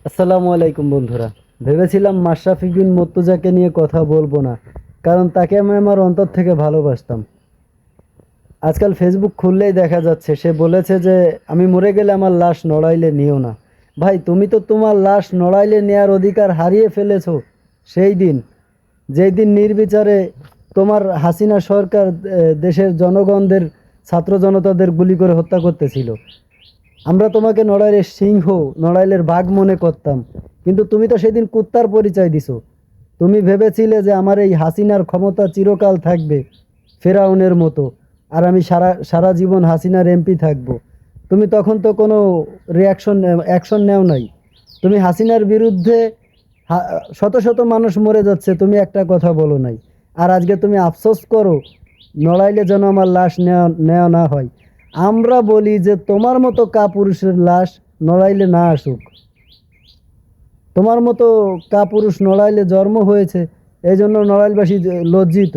আসসালামু আলাইকুম বন্ধুরা। ভেবেছিলাম মাশরাফি বিন মুর্তজাকে নিয়ে কথা বলবো না, কারণ তাকে আমি আমার অন্তর থেকে ভালোবাসতাম। আজকাল ফেসবুক খুললেই দেখা যাচ্ছে সে বলেছে যে আমি মরে গেলে আমার লাশ নড়াইলে নিও না। ভাই, তুমি তো তোমার লাশ নড়াইলে নেয়ার অধিকার হারিয়ে ফেলেছো সেই দিন, যেই দিন নির্বিচারে তোমার হাসিনা সরকার দেশের জনগণদের, ছাত্র জনতাদের গুলি করে হত্যা করতেছিল। আমরা তোমাকে নড়াইলের সিংহ, নড়াইলের বাঘ মনে করতাম, কিন্তু তুমি তো সেদিন কুত্তার পরিচয় দিছো। তুমি ভেবেছিলে যে আমার এই হাসিনার ক্ষমতা চিরকাল থাকবে ফেরাউনের মতো, আর আমি সারা সারা জীবন হাসিনার এমপি থাকবো। তুমি তখন তো কোনো অ্যাকশন নেও নাই। তুমি হাসিনার বিরুদ্ধে শত শত মানুষ মরে যাচ্ছে, তুমি একটা কথা বলো নাই। আর আজকে তুমি আফসোস করো নড়াইলে যেন আমার লাশ নেওয়া নেওয়া না হয়। আমরা বলি যে তোমার মতো কাপুরুষের লাশ নড়াইলে না আসুক। তোমার মতো কাপুরুষ নড়াইলে জন্ম হয়েছে, এই জন্য নড়াইলবাসী লজ্জিত।